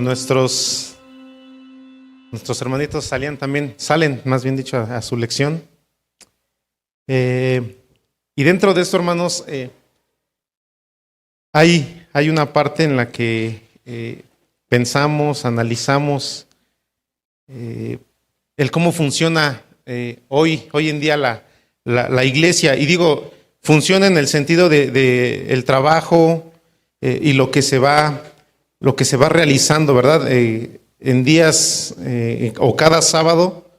nuestros hermanitos salen más bien dicho, a su lección. Y dentro de esto, hermanos, hay una parte en la que pensamos, analizamos el cómo funciona hoy en día la iglesia. Y digo, funciona en el sentido de el trabajo y lo que se va realizando, ¿verdad? En días o cada sábado,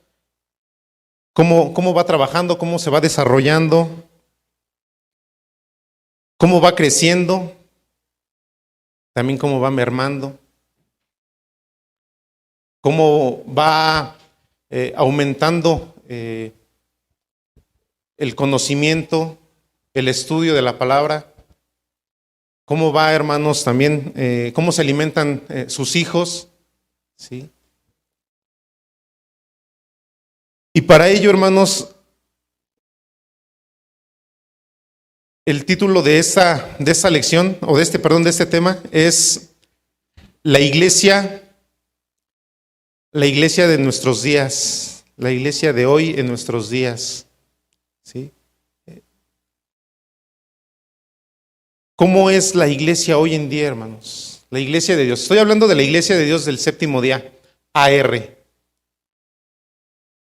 cómo va trabajando, cómo se va desarrollando, cómo va creciendo, también cómo va mermando, cómo va aumentando el conocimiento, el estudio de la palabra, cómo va, hermanos, también cómo se alimentan sus hijos, ¿sí? Y para ello, hermanos, el título de esta lección, o de este tema, es la iglesia de nuestros días, la iglesia de hoy en nuestros días, ¿sí? ¿Cómo es la iglesia hoy en día, hermanos? La iglesia de Dios. Estoy hablando de la iglesia de Dios del séptimo día, AR,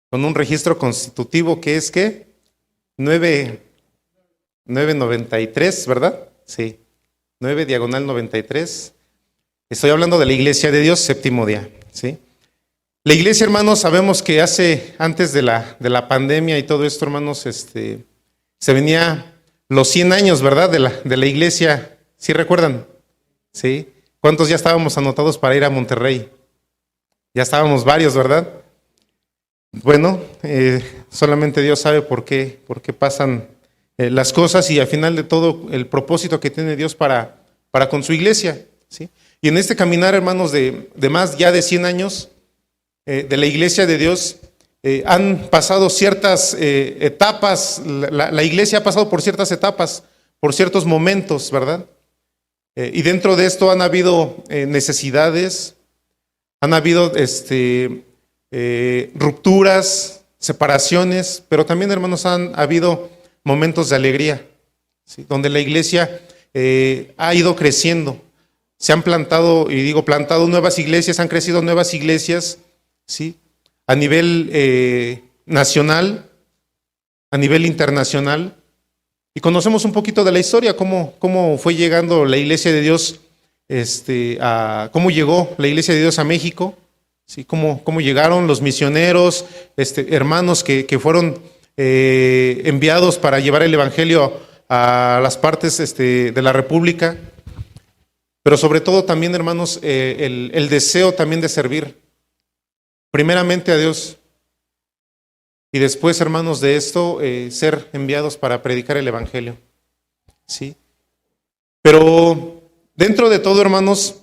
con un registro constitutivo que es, ¿qué? 993, ¿verdad? Sí, 9/93. Estoy hablando de la iglesia de Dios, séptimo día, ¿sí? La iglesia, hermanos, sabemos que antes de la pandemia y todo esto, hermanos, se venía los 100 años, ¿verdad? De la iglesia, ¿sí recuerdan? ¿Sí? ¿Cuántos ya estábamos anotados para ir a Monterrey? Ya estábamos varios, ¿verdad? Bueno, solamente Dios sabe por qué pasan las cosas y al final de todo el propósito que tiene Dios para con su iglesia, ¿sí? Y en este caminar, hermanos, de más ya de 100 años de la iglesia de Dios, han pasado ciertas etapas, la iglesia ha pasado por ciertas etapas, por ciertos momentos, ¿verdad? Y dentro de esto han habido necesidades, han habido rupturas, separaciones, pero también, hermanos, han habido momentos de alegría, ¿sí? Donde la iglesia ha ido creciendo, se han plantado nuevas iglesias, han crecido nuevas iglesias, ¿sí? A nivel nacional, a nivel internacional, y conocemos un poquito de la historia, cómo fue llegando la iglesia de Dios, cómo llegó la iglesia de Dios a México, ¿sí? Cómo llegaron los misioneros, hermanos que fueron enviados para llevar el evangelio a las partes de la República, pero sobre todo también, hermanos, el deseo también de servir primeramente a Dios y después, hermanos, de esto ser enviados para predicar el evangelio, ¿sí? Pero dentro de todo, hermanos,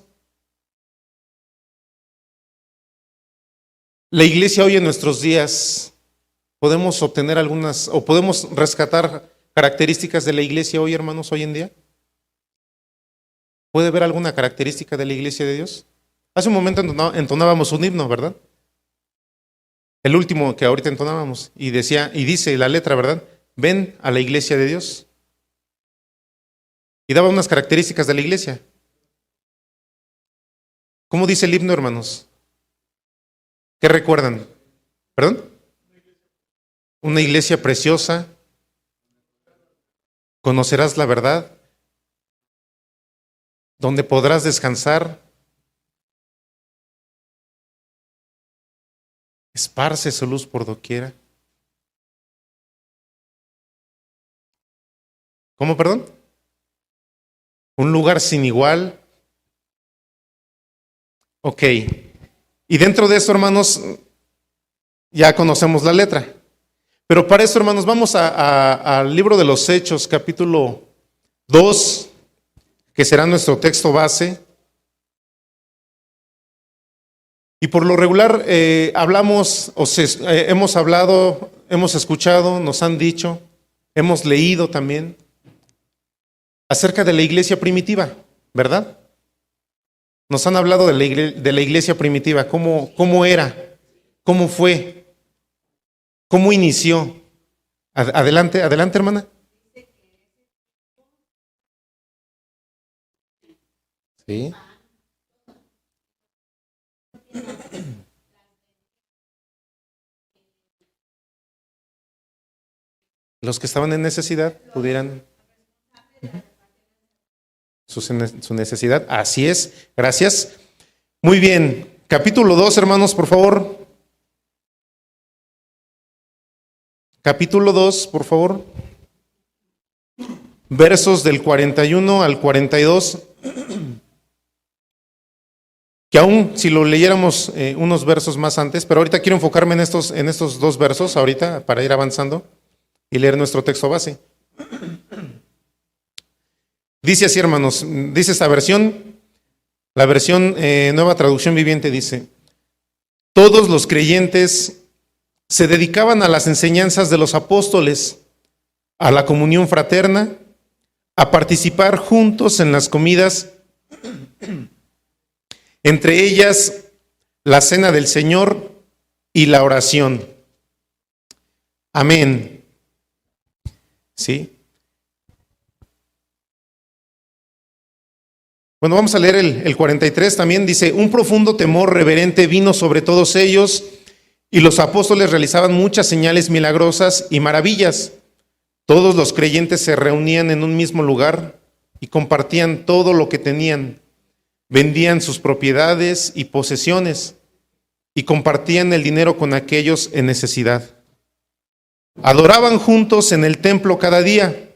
la iglesia hoy en nuestros días, podemos obtener algunas, o podemos rescatar características de la iglesia hoy, hermanos, hoy en día. ¿Puede haber alguna característica de la iglesia de Dios? Hace un momento entonábamos un himno, ¿verdad? El último que ahorita entonábamos, y dice la letra, ¿verdad? Ven a la iglesia de Dios. Y daba unas características de la iglesia. ¿Cómo dice el himno, hermanos? ¿Qué recuerdan? ¿Perdón? Una iglesia preciosa. Conocerás la verdad. Donde podrás descansar. Esparce su luz por doquiera. ¿Cómo, perdón? Un lugar sin igual. Ok. Y dentro de eso, hermanos, ya conocemos la letra. Pero para eso, hermanos, vamos al libro de los Hechos, capítulo 2, que será nuestro texto base. Y por lo regular hemos hablado, hemos escuchado, nos han dicho, hemos leído también acerca de la iglesia primitiva, ¿verdad? Nos han hablado de la iglesia primitiva, cómo era, cómo fue, cómo inició. Adelante, adelante, hermana. Sí. Los que estaban en necesidad pudieran su necesidad. Así es, gracias. Muy bien, capítulo 2, hermanos, por favor. Capítulo 2, por favor. Versos del 41 al 42. Que aún si lo leyéramos unos versos más antes, pero ahorita quiero enfocarme en estos dos versos, ahorita, para ir avanzando y leer nuestro texto base. Dice así, hermanos, dice esta versión, la versión Nueva Traducción Viviente dice: todos los creyentes se dedicaban a las enseñanzas de los apóstoles, a la comunión fraterna, a participar juntos en las comidas, entre ellas la cena del Señor y la oración. Amén. ¿Sí? Bueno, vamos a leer el 43 también. Dice: un profundo temor reverente vino sobre todos ellos, y los apóstoles realizaban muchas señales milagrosas y maravillas. Todos los creyentes se reunían en un mismo lugar y compartían todo lo que tenían. Vendían sus propiedades y posesiones y compartían el dinero con aquellos en necesidad. Adoraban juntos en el templo cada día.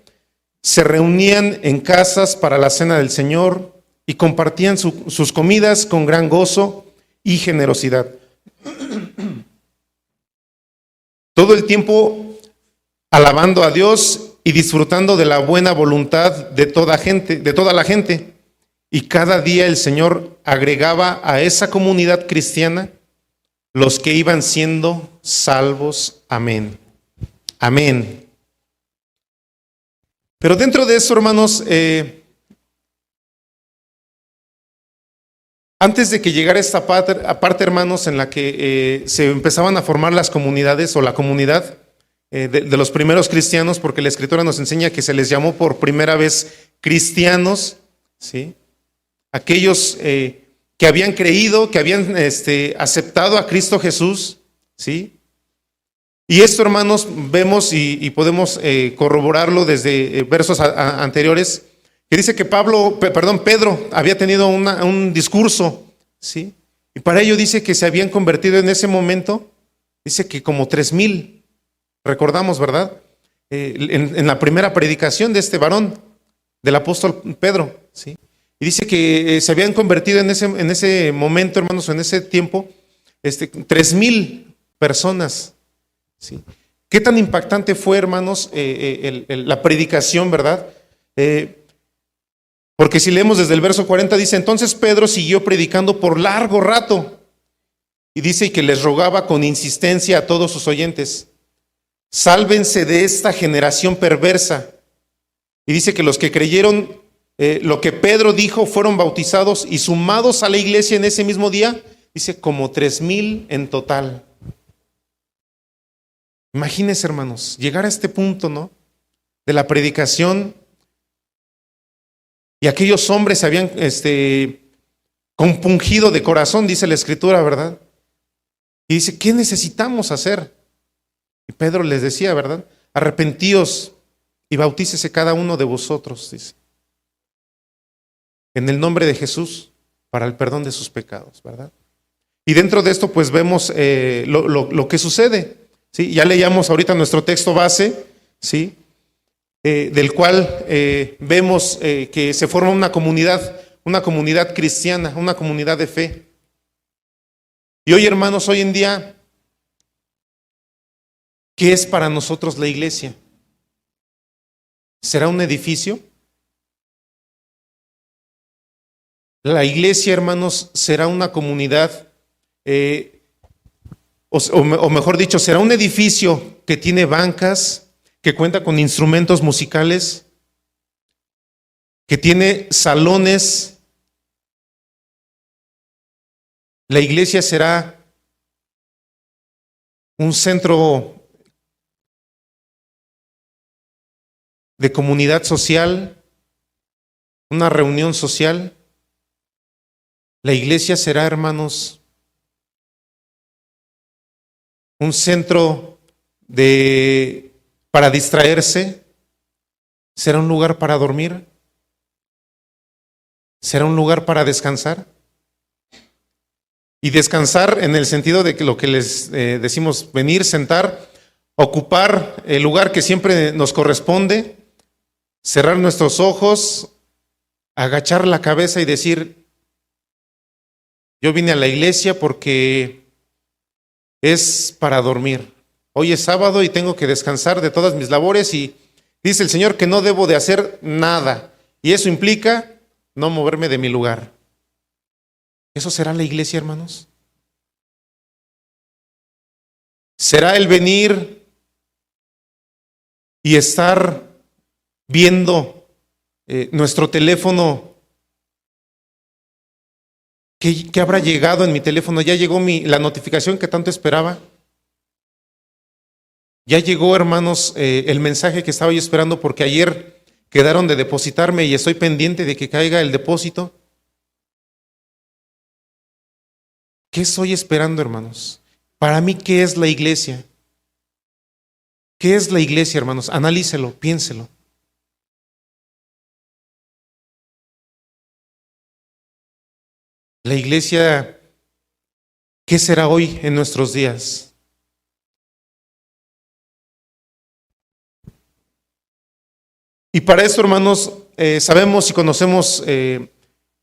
Se reunían en casas para la cena del Señor y compartían sus comidas con gran gozo y generosidad. Todo el tiempo alabando a Dios y disfrutando de la buena voluntad de toda la gente. Y cada día el Señor agregaba a esa comunidad cristiana los que iban siendo salvos. Amén. Amén. Pero dentro de eso, hermanos, antes de que llegara esta parte, hermanos, en la que se empezaban a formar las comunidades o la comunidad de los primeros cristianos, porque la Escritura nos enseña que se les llamó por primera vez cristianos, ¿sí? Aquellos que habían creído, que habían aceptado a Cristo Jesús, ¿sí? Y esto, hermanos, vemos y podemos corroborarlo desde versos anteriores, que dice que Pedro había tenido un discurso, ¿sí? Y para ello dice que se habían convertido en ese momento, dice que como 3,000, recordamos, ¿verdad? En la primera predicación de este varón, del apóstol Pedro, ¿sí? Y dice que se habían convertido en ese momento, hermanos, en ese tiempo, 3,000 personas, ¿sí? ¿Qué tan impactante fue, hermanos, la predicación, verdad? Porque si leemos desde el verso 40, dice: entonces Pedro siguió predicando por largo rato, y dice que les rogaba con insistencia a todos sus oyentes: sálvense de esta generación perversa. Y dice que los que creyeron lo que Pedro dijo fueron bautizados y sumados a la iglesia en ese mismo día, dice como 3,000 en total. Imagínense, hermanos, llegar a este punto, ¿no? De la predicación, y aquellos hombres se habían compungido de corazón, dice la Escritura, ¿verdad? Y dice: ¿qué necesitamos hacer? Y Pedro les decía, ¿verdad? Arrepentíos y bautícese cada uno de vosotros, dice, en el nombre de Jesús, para el perdón de sus pecados, ¿verdad? Y dentro de esto, pues vemos lo que sucede, ¿sí? Ya leíamos ahorita nuestro texto base, ¿sí? Del cual vemos que se forma una comunidad cristiana, una comunidad de fe. Y hoy, hermanos, hoy en día, ¿qué es para nosotros la iglesia? ¿Será un edificio? La iglesia, hermanos, será una comunidad, o mejor dicho, será un edificio que tiene bancas, que cuenta con instrumentos musicales, que tiene salones La iglesia será un centro de comunidad social, una reunión social. La iglesia será, hermanos, un centro para distraerse. ¿Será un lugar para dormir? ¿Será un lugar para descansar? Y descansar en el sentido de que lo que les decimos, venir, sentar, ocupar el lugar que siempre nos corresponde, cerrar nuestros ojos, agachar la cabeza y decir, yo vine a la iglesia porque es para dormir. Hoy es sábado y tengo que descansar de todas mis labores y dice el Señor que no debo de hacer nada. Y eso implica no moverme de mi lugar. ¿Eso será la iglesia, hermanos? ¿Será el venir y estar viendo nuestro teléfono? ¿Qué habrá llegado en mi teléfono? ¿Ya llegó la notificación que tanto esperaba? ¿Ya llegó, hermanos, el mensaje que estaba yo esperando porque ayer quedaron de depositarme y estoy pendiente de que caiga el depósito? ¿Qué estoy esperando, hermanos? Para mí, ¿qué es la iglesia? ¿Qué es la iglesia, hermanos? Analícelo, piénselo. La iglesia, ¿qué será hoy en nuestros días? Y para esto, hermanos, sabemos y conocemos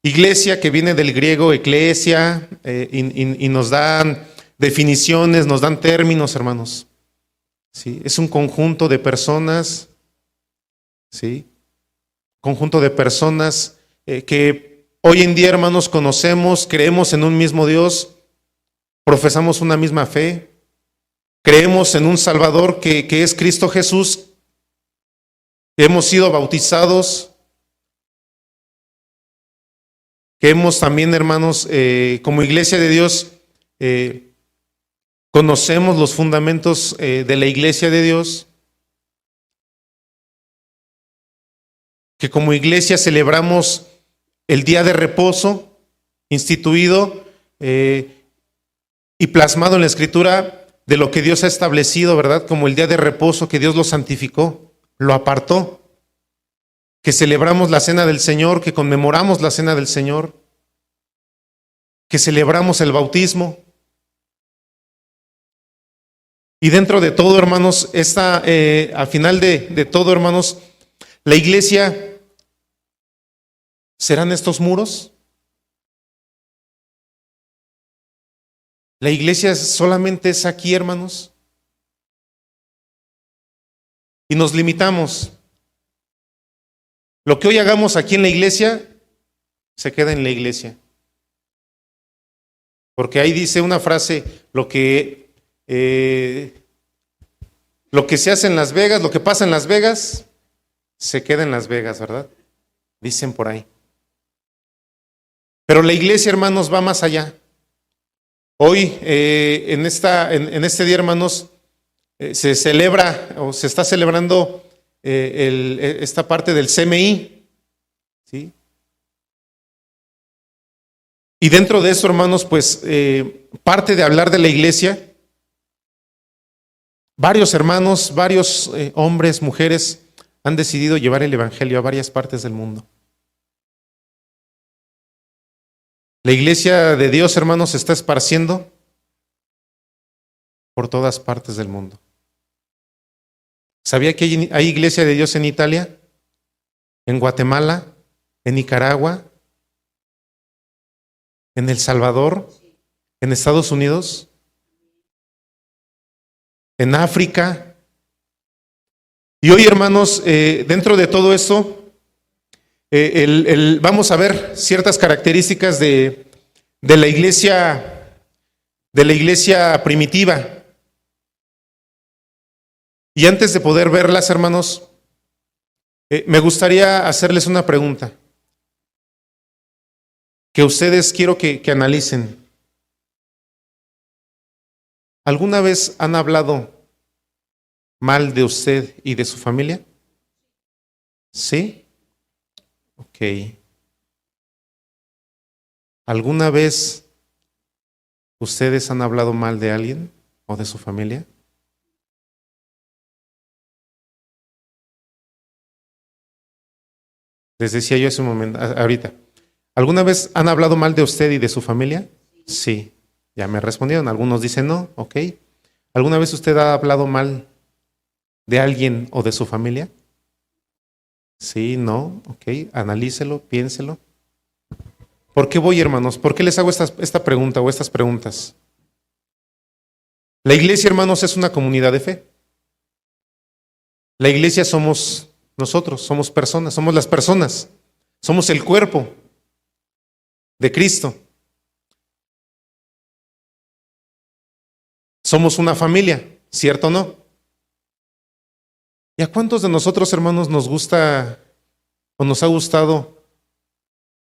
iglesia, que viene del griego eclesia, y nos dan definiciones, nos dan términos, hermanos. ¿Sí? Es un conjunto de personas, ¿sí? Conjunto de personas que hoy en día, hermanos, conocemos, creemos en un mismo Dios, profesamos una misma fe, creemos en un Salvador que es Cristo Jesús, que hemos sido bautizados, que hemos también, hermanos, como iglesia de Dios, conocemos los fundamentos de la iglesia de Dios, que como iglesia celebramos el día de reposo instituido y plasmado en la Escritura de lo que Dios ha establecido, ¿verdad? Como el día de reposo que Dios lo santificó, lo apartó, que celebramos la cena del Señor, que conmemoramos la cena del Señor, que celebramos el bautismo. Y dentro de todo, hermanos, al final de todo, hermanos, la iglesia, ¿serán estos muros? ¿La iglesia solamente es aquí, hermanos? Y nos limitamos. Lo que hoy hagamos aquí en la iglesia, se queda en la iglesia. Porque ahí dice una frase, lo que se hace en Las Vegas, lo que pasa en Las Vegas, se queda en Las Vegas, ¿verdad? Dicen por ahí. Pero la iglesia, hermanos, va más allá. Hoy, en este día, hermanos, se celebra o se está celebrando esta parte del CMI, ¿sí? Y dentro de eso, hermanos, pues parte de hablar de la iglesia, varios hermanos, varios hombres, mujeres han decidido llevar el evangelio a varias partes del mundo. La iglesia de Dios, hermanos, se está esparciendo por todas partes del mundo. ¿Sabía que hay iglesia de Dios en Italia, en Guatemala, en Nicaragua, en El Salvador, en Estados Unidos, en África? Y hoy, hermanos, dentro de todo esto, vamos a ver ciertas características de la iglesia primitiva. Y antes de poder verlas, hermanos, me gustaría hacerles una pregunta que ustedes quiero que analicen. ¿Alguna vez han hablado mal de usted y de su familia? ¿Sí? Ok. ¿Alguna vez ustedes han hablado mal de alguien o de su familia? Les decía yo hace un momento, ahorita. ¿Alguna vez han hablado mal de usted y de su familia? Sí. Ya me respondieron. Algunos dicen no. Ok. ¿Alguna vez usted ha hablado mal de alguien o de su familia? Sí, no. Ok. Analícelo, piénselo. ¿Por qué voy, hermanos? ¿Por qué les hago esta pregunta o estas preguntas? La iglesia, hermanos, es una comunidad de fe. La iglesia somos nosotros, somos personas, somos las personas, somos el cuerpo de Cristo. Somos una familia, ¿cierto o no? ¿Y a cuántos de nosotros, hermanos, nos gusta o nos ha gustado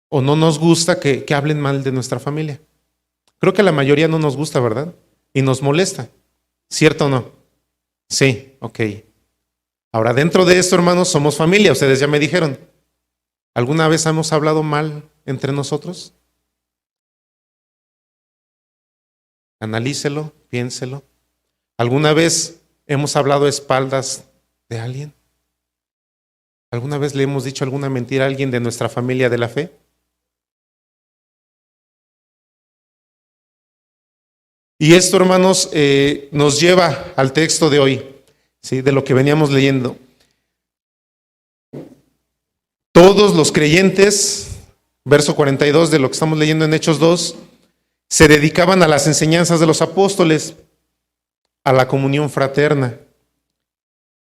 o no nos gusta que hablen mal de nuestra familia? Creo que a la mayoría no nos gusta, ¿verdad? Y nos molesta, ¿cierto o no? Sí, ok. Ahora, dentro de esto, hermanos, somos familia, ustedes ya me dijeron. ¿Alguna vez hemos hablado mal entre nosotros? Analícelo, piénselo. ¿Alguna vez hemos hablado a espaldas de alguien? ¿Alguna vez le hemos dicho alguna mentira a alguien de nuestra familia de la fe? Y esto, hermanos, nos lleva al texto de hoy, ¿sí? De lo que veníamos leyendo. Todos los creyentes, verso 42 de lo que estamos leyendo en Hechos 2, se dedicaban a las enseñanzas de los apóstoles, a la comunión fraterna,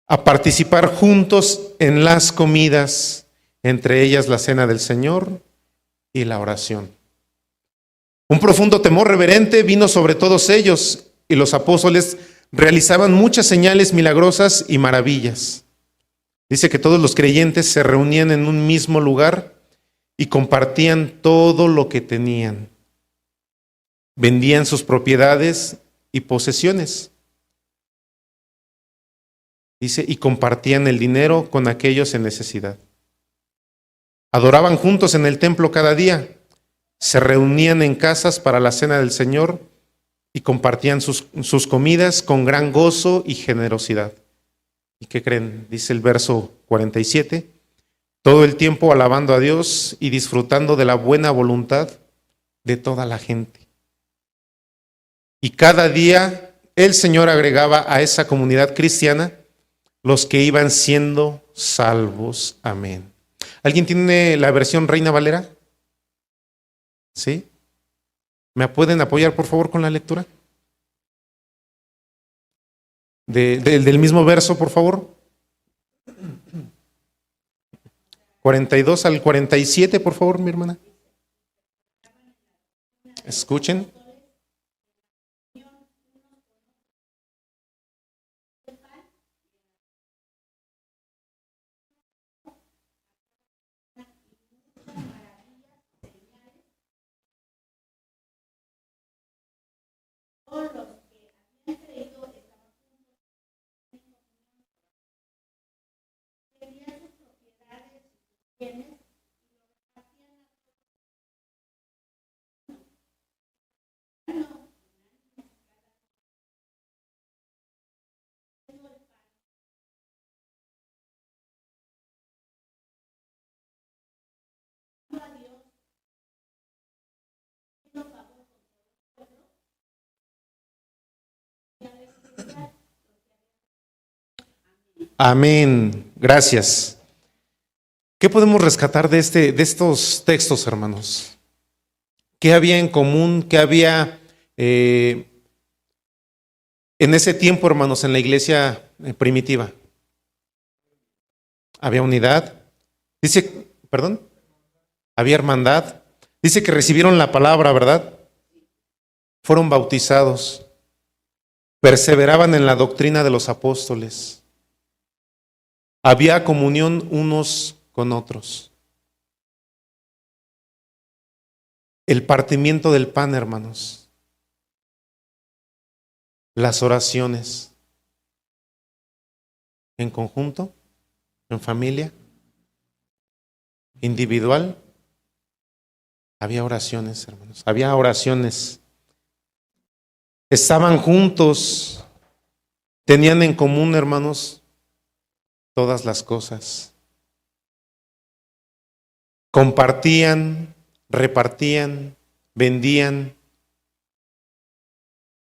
a participar juntos en las comidas, entre ellas la cena del Señor y la oración. Un profundo temor reverente vino sobre todos ellos y los apóstoles realizaban muchas señales milagrosas y maravillas. Dice que todos los creyentes se reunían en un mismo lugar y compartían todo lo que tenían. Vendían sus propiedades y posesiones. Dice, y compartían el dinero con aquellos en necesidad. Adoraban juntos en el templo cada día. Se reunían en casas para la cena del Señor y compartían sus comidas con gran gozo y generosidad. ¿Y qué creen? Dice el verso 47. Todo el tiempo alabando a Dios y disfrutando de la buena voluntad de toda la gente. Y cada día el Señor agregaba a esa comunidad cristiana los que iban siendo salvos. Amén. ¿Alguien tiene la versión Reina Valera? ¿Sí? ¿Me pueden apoyar, por favor, con la lectura? Del mismo verso, por favor. 42 al 47, por favor, mi hermana. Escuchen. Amén. Gracias. ¿Qué podemos rescatar de estos textos, hermanos? ¿Qué había en común? ¿Qué había en ese tiempo, hermanos, en la iglesia primitiva? Había unidad. Dice, perdón, había hermandad. Dice que recibieron la palabra, ¿verdad? Fueron bautizados. Perseveraban en la doctrina de los apóstoles. Había comunión unos con otros. El partimiento del pan, hermanos. las oraciones en conjunto, en familia, individual. Había oraciones, hermanos, había oraciones. Estaban juntos, tenían en común, hermanos, todas las cosas. Compartían, repartían, vendían.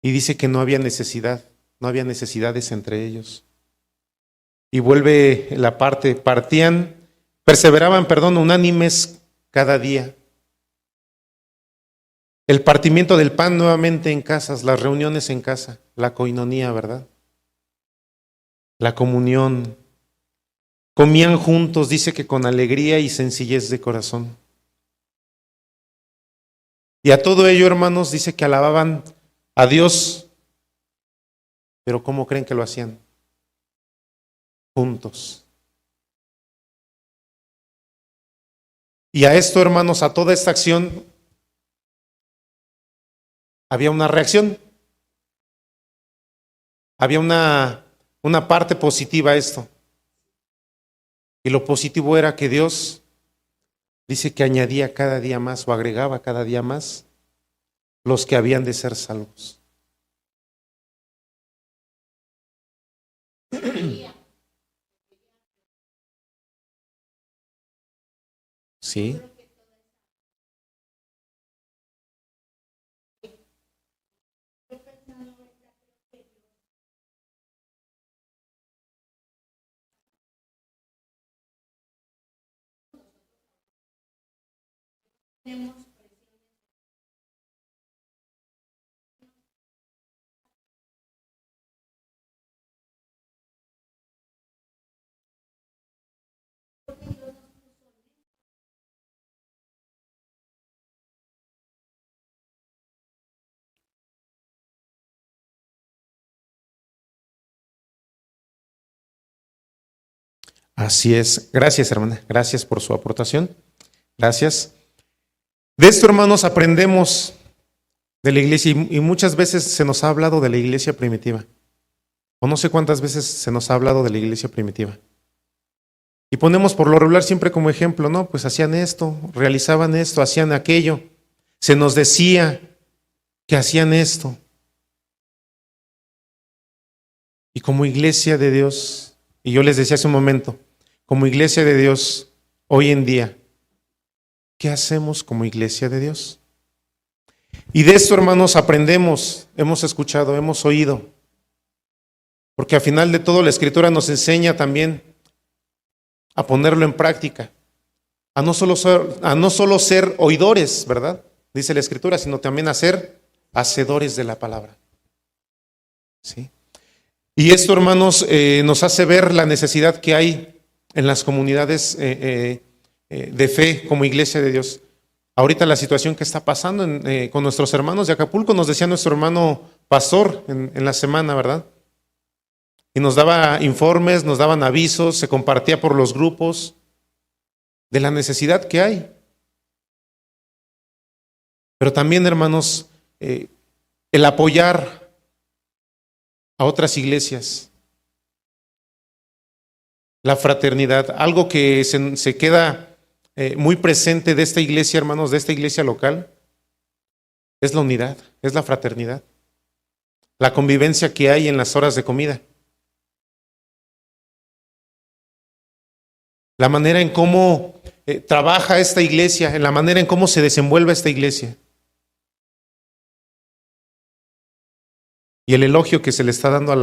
Y dice que no había necesidad, no había necesidades entre ellos. Y vuelve la parte, perseveraban, unánimes cada día. El partimiento del pan nuevamente en casas, las reuniones en casa, la coinonía, ¿verdad? La comunión. Comían juntos, dice que con alegría y sencillez de corazón. Y a todo ello, hermanos, dice que alababan a Dios. Pero ¿cómo creen que lo hacían? Juntos. Y a esto, hermanos, a toda esta acción, había una reacción. Había una parte positiva a esto. Y lo positivo era que Dios dice que añadía cada día más o agregaba cada día más los que habían de ser salvos. Sí. Así es. Gracias, hermana. Gracias por su aportación. Gracias. De esto, hermanos, aprendemos de la iglesia y muchas veces se nos ha hablado de la iglesia primitiva. O no sé cuántas veces se nos ha hablado de la iglesia primitiva. Y ponemos por lo regular siempre como ejemplo, ¿no? Pues hacían esto, realizaban esto, hacían aquello. Se nos decía que hacían esto. Y como iglesia de Dios, y yo les decía hace un momento, como iglesia de Dios, hoy en día, ¿qué hacemos como iglesia de Dios? Y de esto, hermanos, aprendemos, hemos escuchado, hemos oído. Porque al final de todo la Escritura nos enseña también a ponerlo en práctica. A no solo ser oidores, ¿verdad? Dice la Escritura, sino también a ser hacedores de la palabra. ¿Sí? Y esto, hermanos, nos hace ver la necesidad que hay en las comunidades de fe como iglesia de Dios. Ahorita la situación que está pasando con nuestros hermanos de Acapulco, nos decía nuestro hermano pastor en la semana, ¿verdad? Y nos daba informes, nos daban avisos, se compartía por los grupos de la necesidad que hay. Pero también, hermanos, el apoyar a otras iglesias, la fraternidad, algo que se queda muy presente de esta iglesia, hermanos, de esta iglesia local, es la unidad, es la fraternidad, la convivencia que hay en las horas de comida, la manera en cómo trabaja esta iglesia, en la manera en cómo se desenvuelve esta iglesia. Y el elogio que se le está dando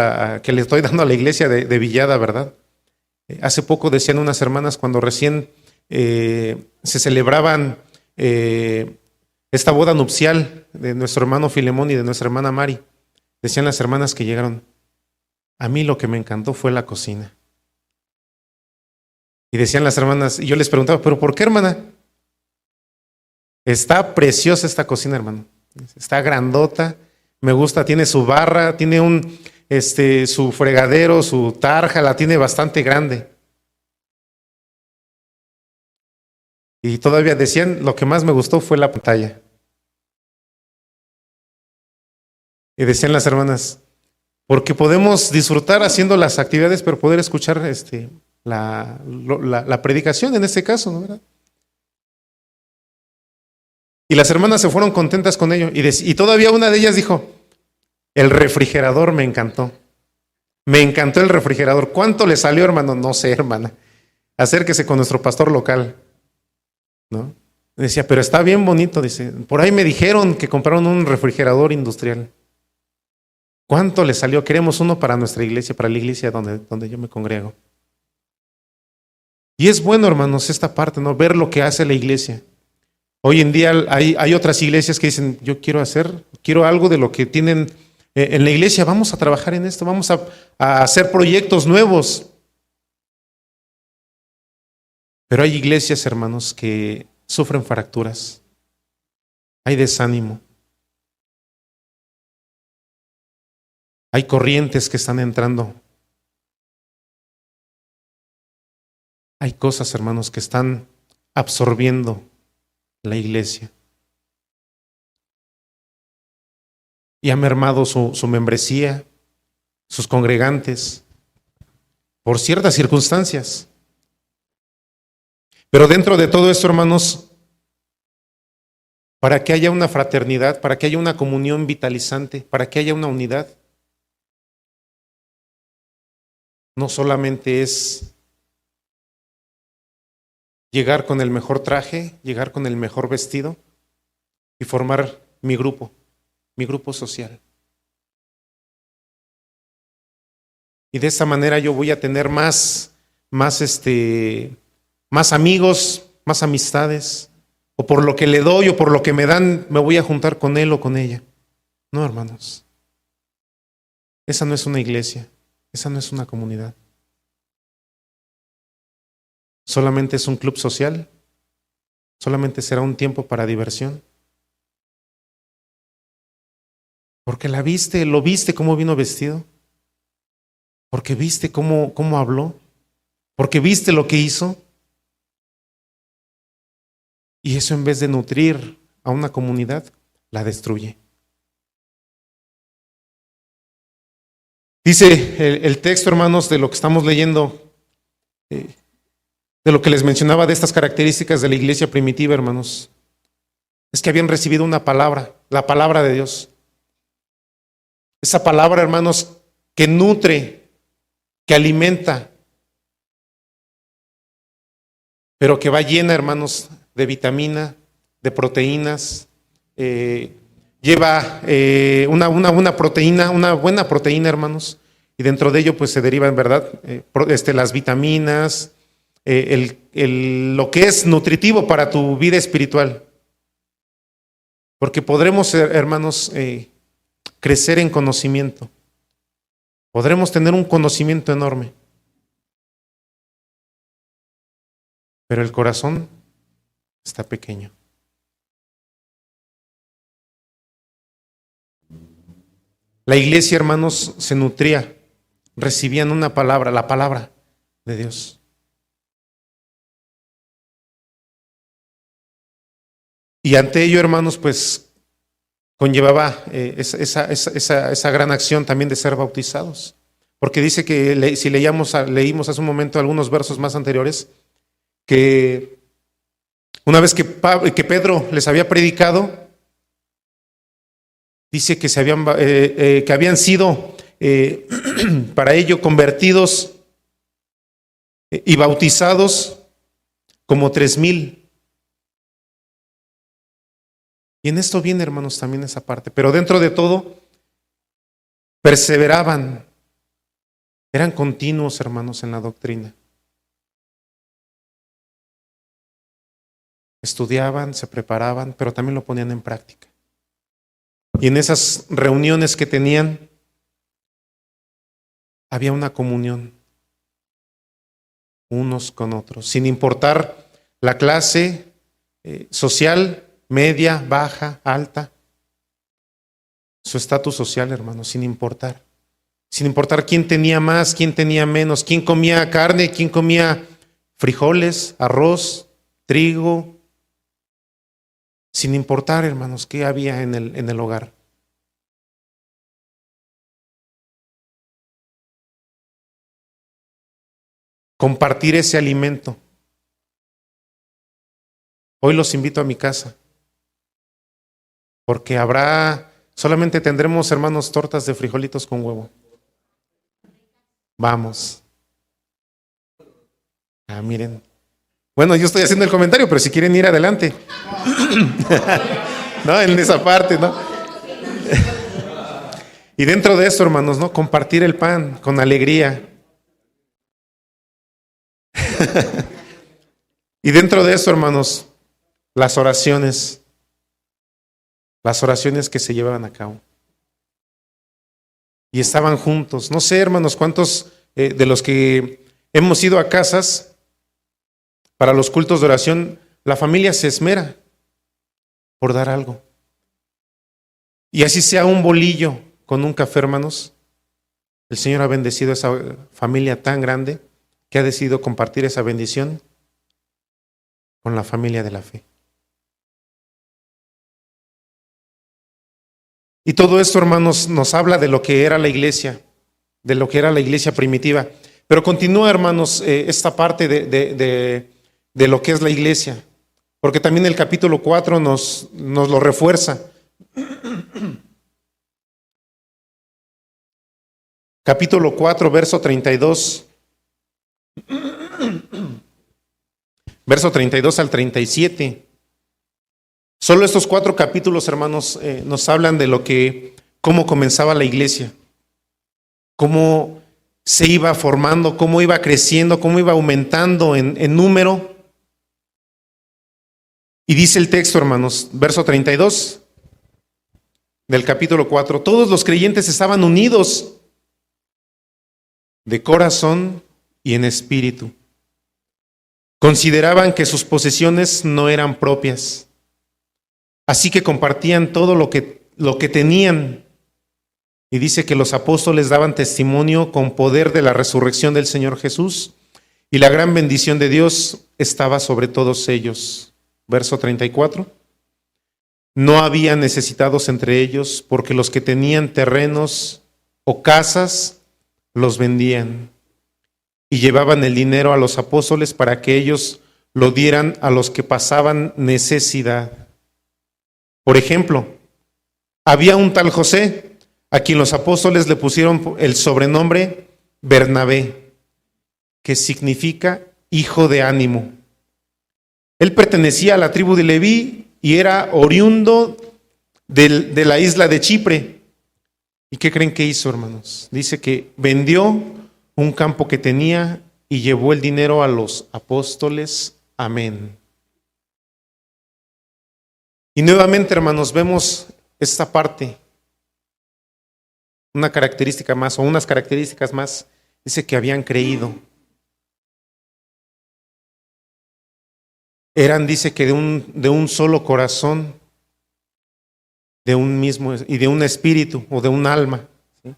que le estoy dando a la iglesia de Villada, ¿verdad? Hace poco decían unas hermanas cuando recién se celebraban esta boda nupcial de nuestro hermano Filemón y de nuestra hermana Mari. Decían las hermanas que llegaron, a mí lo que me encantó fue la cocina. Y decían las hermanas, y yo les preguntaba, ¿pero por qué, hermana? Está preciosa esta cocina, hermano. Está grandota, me gusta, tiene su barra, tiene su fregadero, su tarja, la tiene bastante grande. Y todavía decían, lo que más me gustó fue la pantalla. Y decían las hermanas, Porque podemos disfrutar haciendo las actividades, pero poder escuchar la predicación en este caso, ¿no? ¿Verdad? Y las hermanas se fueron contentas con ello. Y todavía una de ellas dijo, el refrigerador me encantó. Me encantó el refrigerador. ¿Cuánto le salió, hermano? No sé, hermana. Acérquese con nuestro pastor local, ¿no? Decía, pero está bien bonito, dice. Por ahí me dijeron que compraron un refrigerador industrial. ¿Cuánto le salió? Queremos uno para nuestra iglesia, para la iglesia donde yo me congrego. Y es bueno, hermanos, esta parte, ¿no? Ver lo que hace la iglesia. Hoy en día hay otras iglesias que dicen, yo quiero algo de lo que tienen en la iglesia, vamos a trabajar en esto, vamos a hacer proyectos nuevos. Pero hay iglesias, hermanos, que sufren fracturas, hay desánimo, hay corrientes que están entrando, hay cosas, hermanos, que están absorbiendo la iglesia. Y ha mermado su membresía, sus congregantes, por ciertas circunstancias. Pero dentro de todo esto, hermanos, para que haya una fraternidad, para que haya una comunión vitalizante, para que haya una unidad, no solamente es llegar con el mejor traje, llegar con el mejor vestido y formar mi grupo social. Y de esta manera yo voy a tener más amigos, más amistades, o por lo que le doy o por lo que me dan, me voy a juntar con él o con ella. No, hermanos. Esa no es una iglesia, esa no es una comunidad. Solamente es un club social, solamente será un tiempo para diversión. Porque lo viste cómo vino vestido, porque viste cómo habló, porque viste lo que hizo. Y eso, en vez de nutrir a una comunidad, la destruye. Dice el texto, hermanos, de lo que estamos leyendo, de lo que les mencionaba de estas características de la iglesia primitiva, hermanos, es que habían recibido una palabra, la palabra de Dios. Esa palabra, hermanos, que nutre, que alimenta, pero que va llena, hermanos, de vitamina, de proteínas, lleva una proteína, una buena proteína, hermanos, y dentro de ello pues se derivan, ¿verdad? Las vitaminas, lo que es nutritivo para tu vida espiritual. Porque podremos, hermanos, crecer en conocimiento. Podremos tener un conocimiento enorme. Pero el corazón está pequeño. La iglesia, hermanos, se nutría, recibían una palabra, la palabra de Dios. Y ante ello, hermanos, pues conllevaba esa gran acción también de ser bautizados. Porque dice que si leímos hace un momento algunos versos más anteriores, que una vez que Pedro les había predicado, dice que que habían sido para ello convertidos y bautizados como 3,000. Y en esto viene, hermanos, también esa parte. Pero dentro de todo, perseveraban, eran continuos, hermanos, en la doctrina. Estudiaban, se preparaban, pero también lo ponían en práctica. Y en esas reuniones que tenían, había una comunión unos con otros, sin importar la clase social, media, baja, alta, su estatus social, hermanos, sin importar quién tenía más, quién tenía menos, quién comía carne, quién comía frijoles, arroz, trigo, sin importar, hermanos, qué había en el hogar. compartir ese alimento. Hoy los invito a mi casa, porque solamente tendremos, hermanos, tortas de frijolitos con huevo. Vamos. Miren. Bueno, yo estoy haciendo el comentario, pero si quieren ir adelante. No, en esa parte, ¿no? Y dentro de esto, hermanos, ¿no? Compartir el pan con alegría. Y dentro de eso, hermanos, las oraciones que se llevaban a cabo. Y estaban juntos. No sé, hermanos, cuántos de los que hemos ido a casas para los cultos de oración, la familia se esmera por dar algo. Y así sea un bolillo con un café, hermanos, el Señor ha bendecido a esa familia tan grande que ha decidido compartir esa bendición con la familia de la fe. Y todo esto, hermanos, nos habla de lo que era la iglesia, de lo que era la iglesia primitiva. Pero continúa, hermanos, esta parte de lo que es la iglesia, porque también el capítulo 4 nos lo refuerza. Capítulo 4, verso 32. Verso 32 al 37. Solo estos 4 capítulos, hermanos, nos hablan de cómo comenzaba la iglesia, cómo se iba formando, cómo iba creciendo, cómo iba aumentando en número. Y dice el texto, hermanos, verso 32 del capítulo 4, todos los creyentes estaban unidos de corazón y en espíritu. Consideraban que sus posesiones no eran propias, así que compartían todo lo que tenían. Y dice que los apóstoles daban testimonio con poder de la resurrección del Señor Jesús, y la gran bendición de Dios estaba sobre todos ellos. Verso 34. No había necesitados entre ellos, porque los que tenían terrenos o casas los vendían y llevaban el dinero a los apóstoles para que ellos lo dieran a los que pasaban necesidad. Por ejemplo, había un tal José, a quien los apóstoles le pusieron el sobrenombre Bernabé, que significa hijo de ánimo. Él pertenecía a la tribu de Leví y era oriundo de la isla de Chipre. ¿Y qué creen que hizo, hermanos? Dice que vendió un campo que tenía y llevó el dinero a los apóstoles. Amén. Y nuevamente, hermanos, vemos esta parte. Una característica más, o unas características más, dice que habían creído. Eran, dice que de un solo corazón, de un mismo y de un espíritu o de un alma. ¿Sí?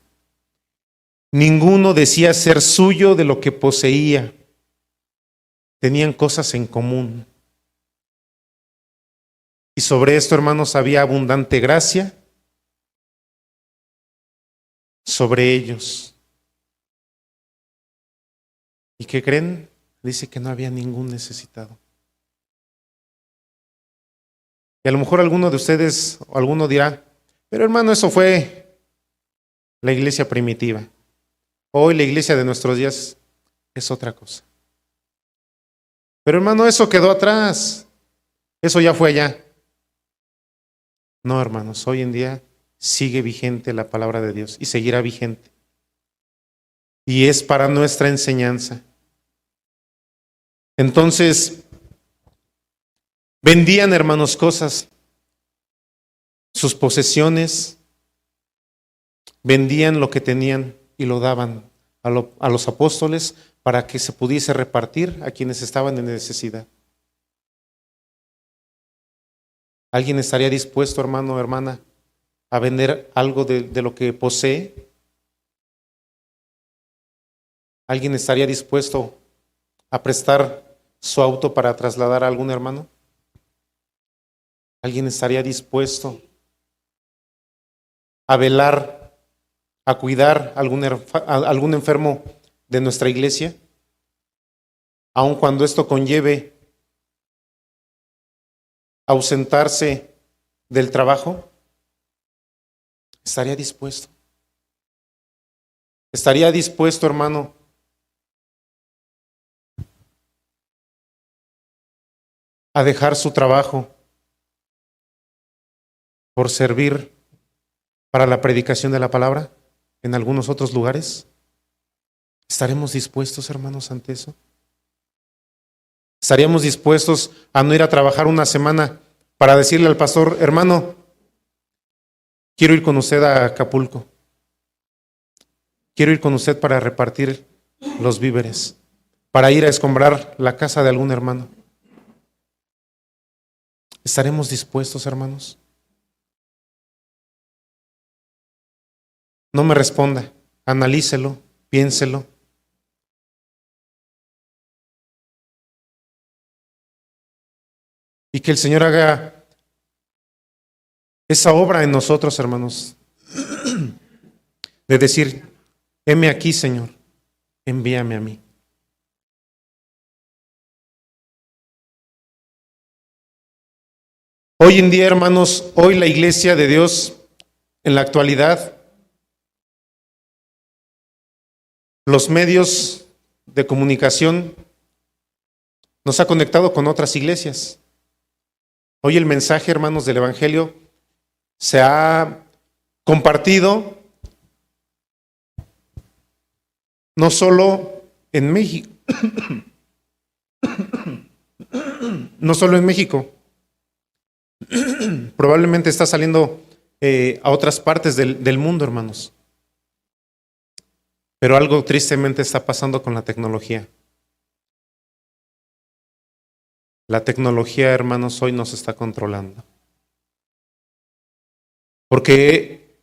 Ninguno decía ser suyo de lo que poseía. Tenían cosas en común. Y sobre esto, hermanos, había abundante gracia sobre ellos. ¿Y qué creen? Dice que no había ningún necesitado. Y a lo mejor alguno de ustedes, o alguno dirá, pero hermano, eso fue la iglesia primitiva. Hoy la iglesia de nuestros días es otra cosa. Pero hermano, eso quedó atrás. Eso ya fue allá. No, hermanos, hoy en día sigue vigente la palabra de Dios y seguirá vigente. Y es para nuestra enseñanza. Entonces, vendían, hermanos, cosas, sus posesiones, vendían lo que tenían y lo daban a los apóstoles para que se pudiese repartir a quienes estaban en necesidad. ¿Alguien estaría dispuesto, hermano o hermana, a vender algo de lo que posee? ¿Alguien estaría dispuesto a prestar su auto para trasladar a algún hermano? ¿Alguien estaría dispuesto a velar, a cuidar a algún enfermo de nuestra iglesia? aun cuando esto conlleve ausentarse del trabajo? ¿Estaría dispuesto? ¿Estaría dispuesto, hermano, a dejar su trabajo por servir para la predicación de la palabra en algunos otros lugares? ¿Estaremos dispuestos, hermanos, ante eso? ¿Estaríamos dispuestos a no ir a trabajar una semana para decirle al pastor, hermano, quiero ir con usted a Acapulco? Quiero ir con usted para repartir los víveres, para ir a escombrar la casa de algún hermano. ¿Estaremos dispuestos, hermanos? No me responda, analícelo, piénselo. Y que el Señor haga esa obra en nosotros, hermanos, de decir, heme aquí, Señor, envíame a mí. Hoy en día, hermanos, hoy la iglesia de Dios, en la actualidad, los medios de comunicación nos ha conectado con otras iglesias. Hoy el mensaje, hermanos, del Evangelio se ha compartido no solo en México, no solo en México, probablemente está saliendo a otras partes del mundo, hermanos. Pero algo tristemente está pasando con la tecnología. La tecnología, hermanos, hoy nos está controlando. Porque,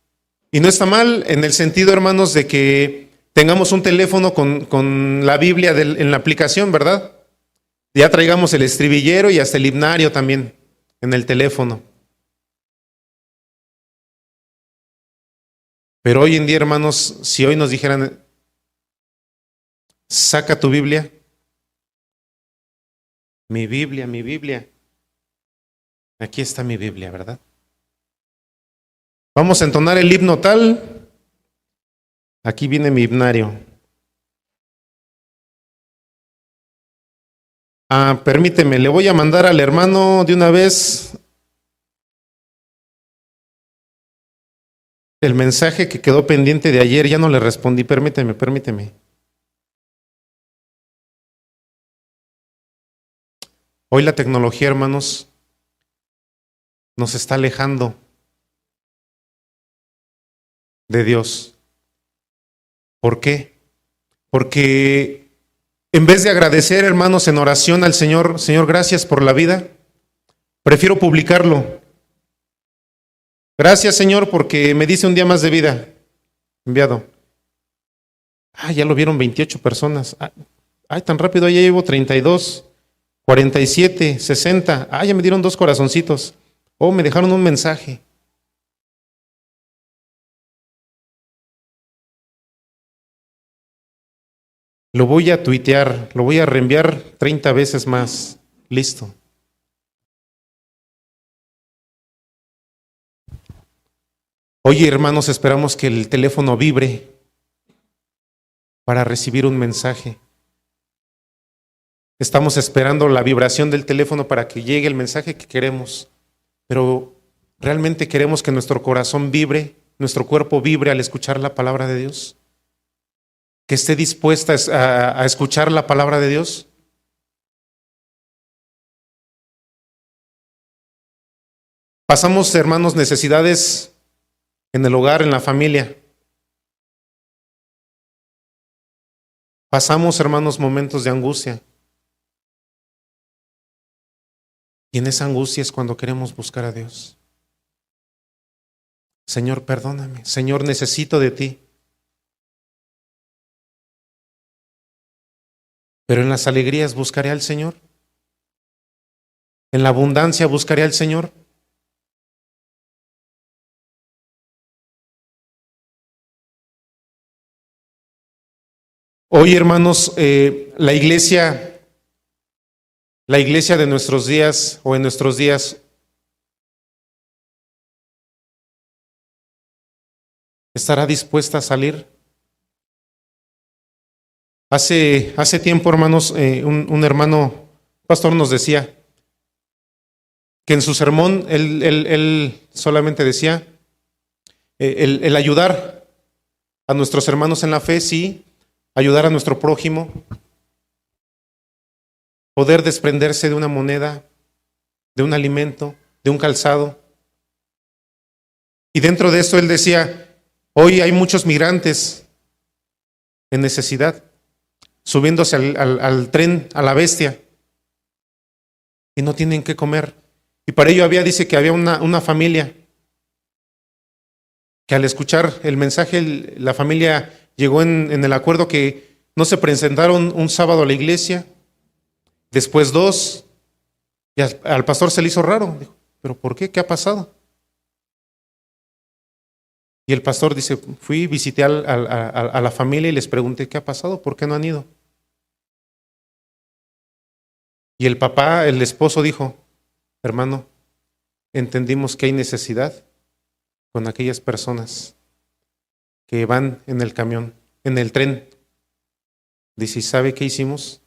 y no está mal en el sentido, hermanos, de que tengamos un teléfono con la Biblia en la aplicación, ¿verdad? Ya traigamos el estribillero y hasta el himnario también en el teléfono. Pero hoy en día, hermanos, si hoy nos dijeran, saca tu Biblia, mi Biblia, aquí está mi Biblia, ¿verdad? Vamos a entonar el himno tal, aquí viene mi himnario. Permíteme, le voy a mandar al hermano de una vez el mensaje que quedó pendiente de ayer, ya no le respondí, permíteme. Hoy la tecnología, hermanos, nos está alejando de Dios. ¿Por qué? Porque en vez de agradecer, hermanos, en oración al Señor, Señor, gracias por la vida, prefiero publicarlo. Gracias, Señor, porque me dice un día más de vida. Enviado. Ya lo vieron 28 personas. Tan rápido, ya llevo 32, 47, 60. Ya me dieron 2 corazoncitos. Me dejaron un mensaje. Lo voy a tuitear, lo voy a reenviar 30 veces más. Listo. Oye, hermanos, esperamos que el teléfono vibre para recibir un mensaje. Estamos esperando la vibración del teléfono para que llegue el mensaje que queremos. Pero ¿realmente queremos que nuestro corazón vibre, nuestro cuerpo vibre al escuchar la palabra de Dios? ¿Que esté dispuesta a escuchar la palabra de Dios? Pasamos, hermanos, necesidades en el hogar, en la familia. Pasamos, hermanos, momentos de angustia. Y en esa angustia es cuando queremos buscar a Dios. Señor, perdóname. Señor, necesito de ti. Pero en las alegrías buscaré al Señor. En la abundancia buscaré al Señor. Hoy, hermanos, la iglesia La iglesia de nuestros días o en nuestros días estará dispuesta a salir. Hace tiempo, hermanos, un hermano pastor nos decía que en su sermón él solamente decía el ayudar a nuestros hermanos en la fe, sí, ayudar a nuestro prójimo, poder desprenderse de una moneda, de un alimento, de un calzado. Y dentro de esto él decía, hoy hay muchos migrantes en necesidad, subiéndose al tren, a la bestia, y no tienen qué comer. Y para ello dice que había una familia, que al escuchar el mensaje, la familia llegó en el acuerdo que no se presentaron un sábado a la iglesia, después 2, y al pastor se le hizo raro. Dijo, ¿pero por qué? ¿Qué ha pasado? Y el pastor dice, visité a la familia y les pregunté, ¿qué ha pasado? ¿Por qué no han ido? Y el papá, el esposo dijo, hermano, entendimos que hay necesidad con aquellas personas que van en el camión, en el tren. Dice, ¿sabe qué hicimos?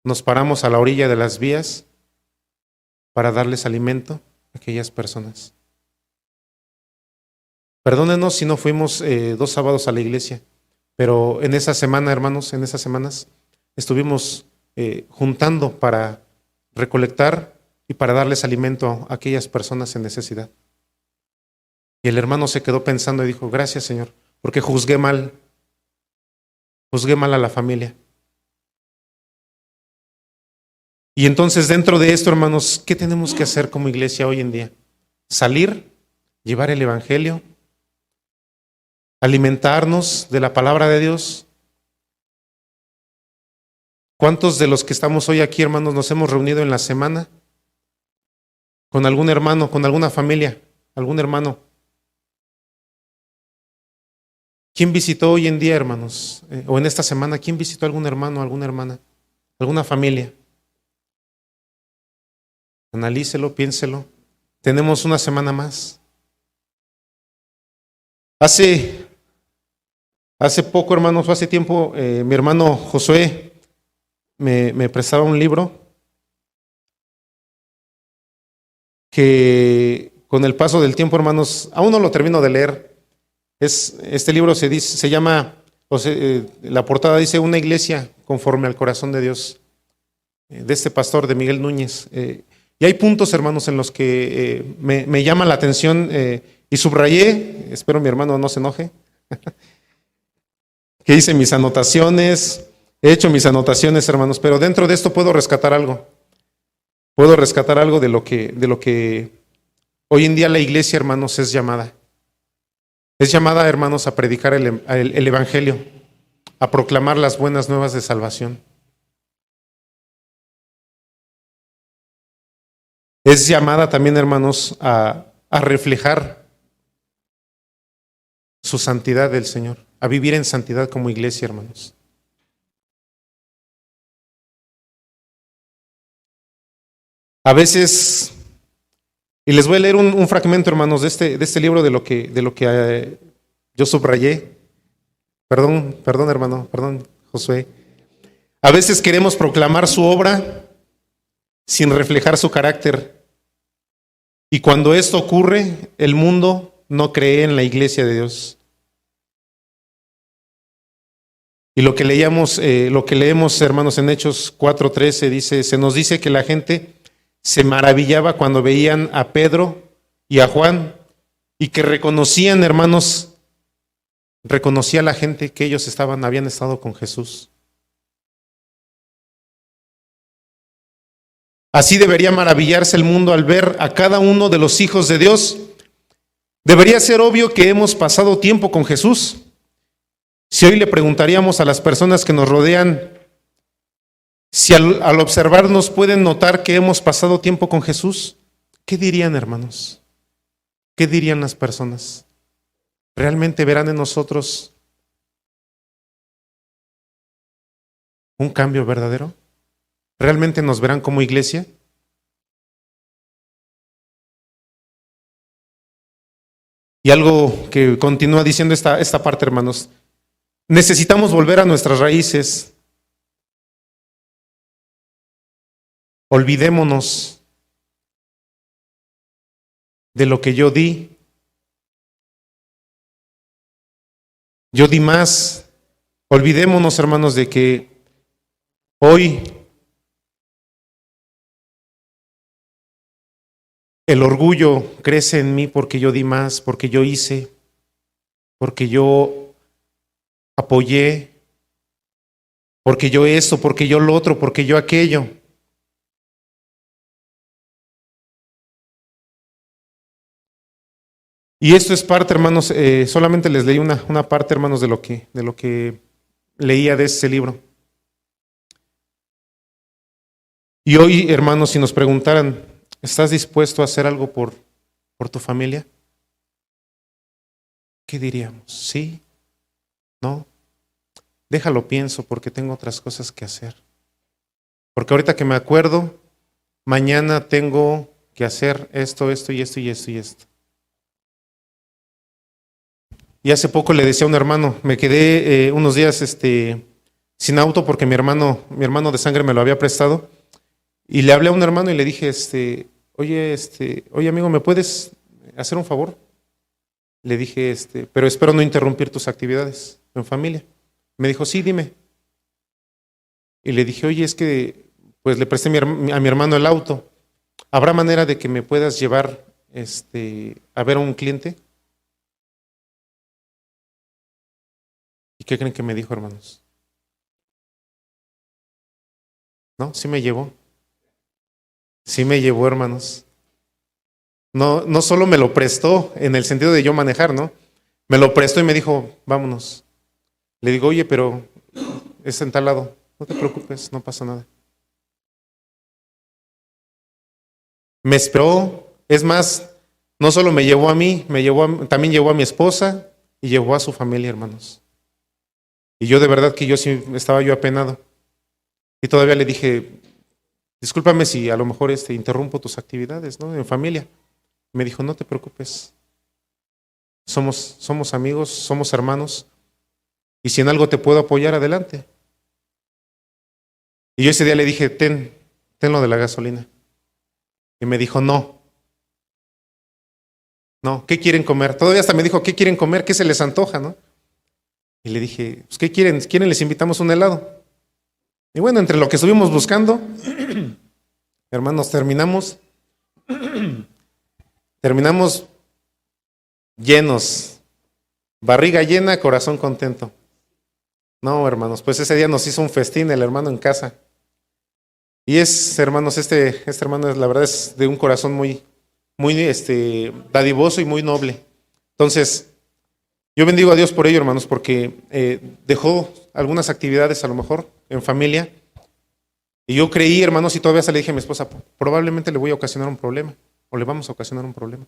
Nos paramos a la orilla de las vías para darles alimento a aquellas personas. Perdónenos si no fuimos 2 sábados a la iglesia, pero en esa semana, hermanos, en esas semanas estuvimos juntando para recolectar y para darles alimento a aquellas personas en necesidad. Y el hermano se quedó pensando y dijo, gracias, Señor, porque juzgué mal a la familia. Y entonces dentro de esto, hermanos, ¿qué tenemos que hacer como iglesia hoy en día? Salir, llevar el evangelio, alimentarnos de la palabra de Dios. ¿Cuántos de los que estamos hoy aquí, hermanos, nos hemos reunido en la semana con algún hermano, con alguna familia, algún hermano? ¿Quién visitó hoy en día, hermanos? O en esta semana, ¿quién visitó a algún hermano, alguna hermana, alguna familia? Analícelo, piénselo. Tenemos una semana más. Hace poco, hermanos, hace tiempo, mi hermano Josué me prestaba un libro que con el paso del tiempo, hermanos, aún no lo termino de leer. Este libro se llama, la portada dice, Una iglesia conforme al corazón de Dios, de este pastor, de Miguel Núñez. Y hay puntos, hermanos, en los que me llama la atención y subrayé, espero mi hermano no se enoje, que hice mis anotaciones, he hecho mis anotaciones, hermanos, pero dentro de esto puedo rescatar algo. Puedo rescatar algo de lo que hoy en día la iglesia, hermanos, es llamada. Es llamada, hermanos, a predicar el evangelio, a proclamar las buenas nuevas de salvación. Es llamada también, hermanos, a reflejar su santidad del Señor, a vivir en santidad como iglesia, hermanos. A veces, y les voy a leer un fragmento, hermanos, de este libro de lo que yo subrayé. Perdón, hermano, perdón, Josué. A veces queremos proclamar su obra sin reflejar su carácter. Y cuando esto ocurre, el mundo no cree en la iglesia de Dios. Y lo que leemos, hermanos, en Hechos 4:13 dice, se nos dice que la gente se maravillaba cuando veían a Pedro y a Juan y que reconocía la gente que ellos habían estado con Jesús. Así debería maravillarse el mundo al ver a cada uno de los hijos de Dios. Debería ser obvio que hemos pasado tiempo con Jesús. Si hoy le preguntaríamos a las personas que nos rodean, si al observarnos pueden notar que hemos pasado tiempo con Jesús, ¿qué dirían, hermanos? ¿Qué dirían las personas? ¿Realmente verán en nosotros un cambio verdadero? ¿Realmente nos verán como iglesia? Y algo que continúa diciendo esta parte, hermanos. Necesitamos volver a nuestras raíces. Olvidémonos de lo que yo di. Yo di más. Olvidémonos, hermanos, de que hoy el orgullo crece en mí porque yo di más, porque yo hice, porque yo apoyé, porque yo esto, porque yo lo otro, porque yo aquello. Y esto es parte, hermanos, solamente les leí una parte, hermanos, de lo que leía de ese libro. Y hoy, hermanos, si nos preguntaran, ¿estás dispuesto a hacer algo por tu familia? ¿Qué diríamos? ¿Sí? ¿No? Déjalo pienso porque tengo otras cosas que hacer. Porque ahorita que me acuerdo, mañana tengo que hacer esto, esto y esto y esto y esto. Y hace poco le decía a un hermano, me quedé unos días sin auto porque mi hermano de sangre me lo había prestado. Y le hablé a un hermano y le dije, oye amigo, ¿me puedes hacer un favor? Le dije, pero espero no interrumpir tus actividades en familia. Me dijo, sí, dime. Y le dije, oye, es que pues le presté a mi hermano el auto. ¿Habrá manera de que me puedas llevar a ver a un cliente? ¿Y qué creen que me dijo, hermanos? ¿No? Sí me llevó. Sí me llevó, hermanos. No, no solo me lo prestó en el sentido de yo manejar, ¿no? Me lo prestó y me dijo, vámonos. Le digo, oye, pero es en tal lado. No te preocupes, no pasa nada. Me esperó. Es más, no solo me llevó a mí, también llevó a mi esposa y llevó a su familia, hermanos. Y yo de verdad que yo sí estaba yo apenado. Y todavía le dije, discúlpame si a lo mejor interrumpo tus actividades, ¿no? En familia. Me dijo, no te preocupes. Somos amigos, somos hermanos. Y si en algo te puedo apoyar, adelante. Y yo ese día le dije, ten lo de la gasolina. Y me dijo, no, ¿qué quieren comer? Todavía hasta me dijo, ¿qué quieren comer? ¿Qué se les antoja, no? Y le dije, pues, ¿qué quieren? ¿Quieren les invitamos un helado? Y bueno, entre lo que estuvimos buscando, hermanos, terminamos llenos, barriga llena, corazón contento. No, hermanos, pues ese día nos hizo un festín el hermano en casa. Y hermanos, este hermano la verdad es de un corazón muy dadivoso y muy noble. Entonces, yo bendigo a Dios por ello, hermanos, porque dejó algunas actividades a lo mejor en familia. Y yo creí, hermanos, y todavía se le dije a mi esposa, probablemente le voy a ocasionar un problema, o le vamos a ocasionar un problema.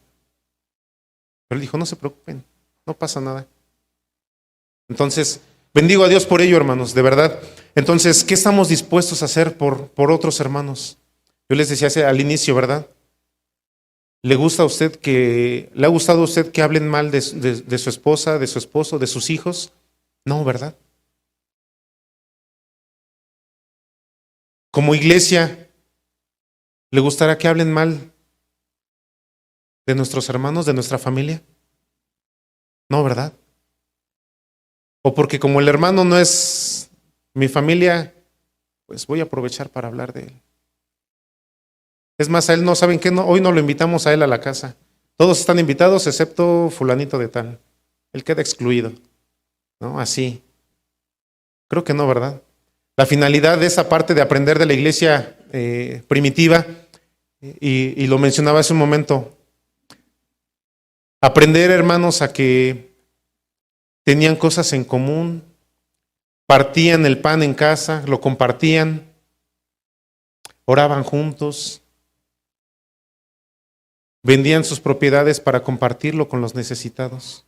Pero él dijo, no se preocupen, no pasa nada. Entonces, bendigo a Dios por ello, hermanos, de verdad. Entonces, ¿qué estamos dispuestos a hacer por otros hermanos? Yo les decía al inicio, ¿verdad? ¿Le ha gustado a usted que hablen mal de su esposa, de su esposo, de sus hijos? No, ¿verdad? Como iglesia, ¿le gustará que hablen mal de nuestros hermanos, de nuestra familia? No, ¿verdad? O porque como el hermano no es mi familia, pues voy a aprovechar para hablar de él. Es más, a él ¿saben qué? Hoy no lo invitamos a él a la casa. Todos están invitados excepto fulanito de tal. Él queda excluido, ¿no? Así. Creo que no, ¿verdad? La finalidad de esa parte de aprender de la iglesia primitiva, y lo mencionaba hace un momento, aprender, hermanos, a que tenían cosas en común, partían el pan en casa, lo compartían, oraban juntos, vendían sus propiedades para compartirlo con los necesitados.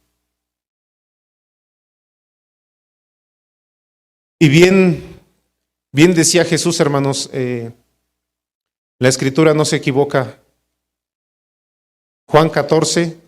Y bien Bien decía Jesús, hermanos, la Escritura no se equivoca. Juan 13.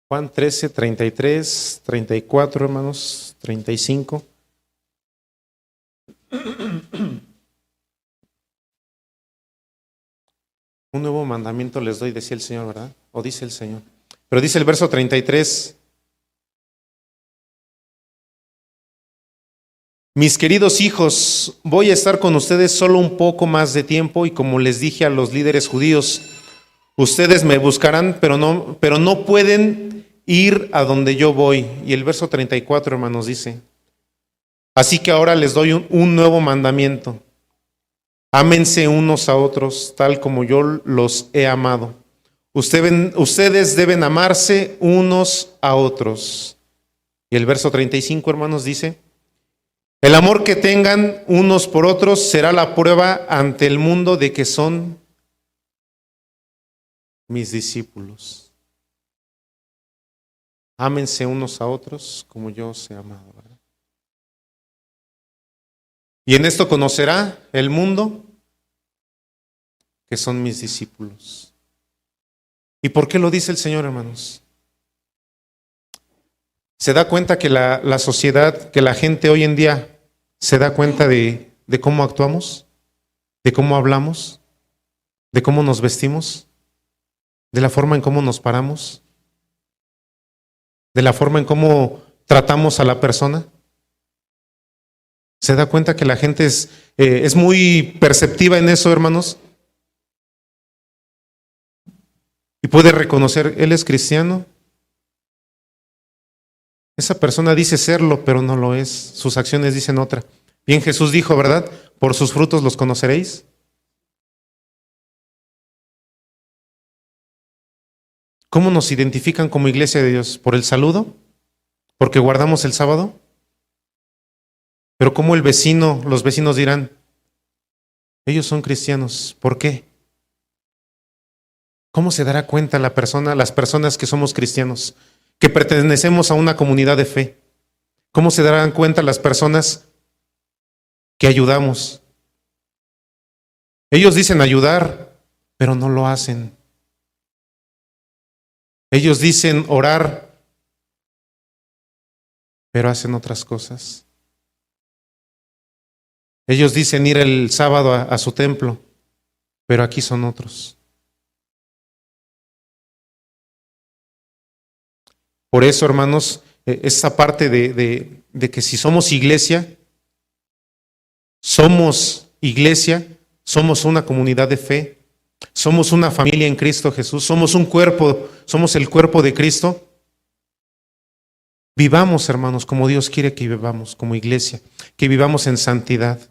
Juan 13, 33, 34, hermanos, 35. Un nuevo mandamiento les doy, decía el Señor, ¿verdad? O dice el Señor. Pero dice el verso 33. Mis queridos hijos, voy a estar con ustedes solo un poco más de tiempo y como les dije a los líderes judíos, ustedes me buscarán, pero no pueden ir a donde yo voy. Y el verso 34, hermanos, dice, así que ahora les doy un nuevo mandamiento. Ámense unos a otros, tal como yo los he amado. Ustedes deben amarse unos a otros. Y el verso 35, hermanos, dice, el amor que tengan unos por otros será la prueba ante el mundo de que son mis discípulos. Ámense unos a otros como yo os he amado, ¿verdad? Y en esto conocerá el mundo que son mis discípulos. ¿Y por qué lo dice el Señor, hermanos? Se da cuenta que la sociedad, que la gente hoy en día se da cuenta de cómo actuamos, de cómo hablamos, de cómo nos vestimos, de la forma en cómo nos paramos, de la forma en cómo tratamos a la persona. Se da cuenta que la gente es muy perceptiva en eso, hermanos. Y puede reconocer, él es cristiano. Esa persona dice serlo, pero no lo es. Sus acciones dicen otra. Bien, Jesús dijo, ¿verdad? Por sus frutos los conoceréis. ¿Cómo nos identifican como iglesia de Dios? ¿Por el saludo? ¿Porque guardamos el sábado? Pero ¿cómo los vecinos dirán, ellos son cristianos? ¿Por qué? ¿Cómo se dará cuenta las personas que somos cristianos, que pertenecemos a una comunidad de fe? ¿Cómo se darán cuenta las personas que ayudamos? Ellos dicen ayudar, pero no lo hacen. Ellos dicen orar, pero hacen otras cosas. Ellos dicen ir el sábado a su templo, pero aquí son otros. Por eso, hermanos, esa parte de que si somos iglesia, somos una comunidad de fe, somos una familia en Cristo Jesús, somos un cuerpo, somos el cuerpo de Cristo. Vivamos, hermanos, como Dios quiere que vivamos, como iglesia, que vivamos en santidad,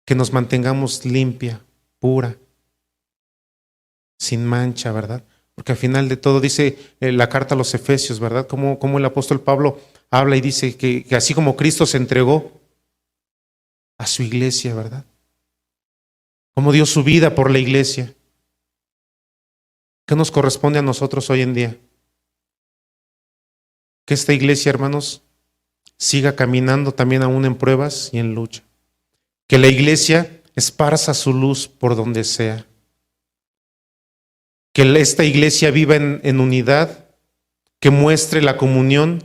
que nos mantengamos limpia, pura, sin mancha, ¿verdad? Porque al final de todo dice la carta a los Efesios, ¿verdad? Como el apóstol Pablo habla y dice que así como Cristo se entregó a su iglesia, ¿verdad? Como dio su vida por la iglesia. ¿Qué nos corresponde a nosotros hoy en día? Que esta iglesia, hermanos, siga caminando también aún en pruebas y en lucha. Que la iglesia esparza su luz por donde sea. Que esta iglesia viva en unidad, que muestre la comunión,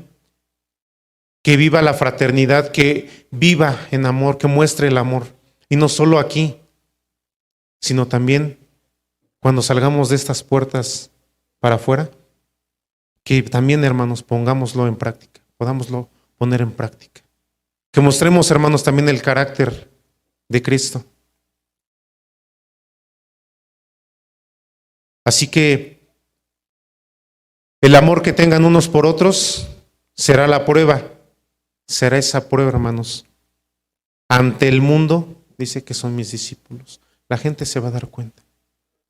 que viva la fraternidad, que viva en amor, que muestre el amor. Y no solo aquí, sino también cuando salgamos de estas puertas para afuera, que también, hermanos, pongámoslo en práctica, podámoslo poner en práctica. Que mostremos, hermanos, también el carácter de Cristo. Así que el amor que tengan unos por otros será la prueba, será esa prueba, hermanos. Ante el mundo, dice que son mis discípulos. La gente se va a dar cuenta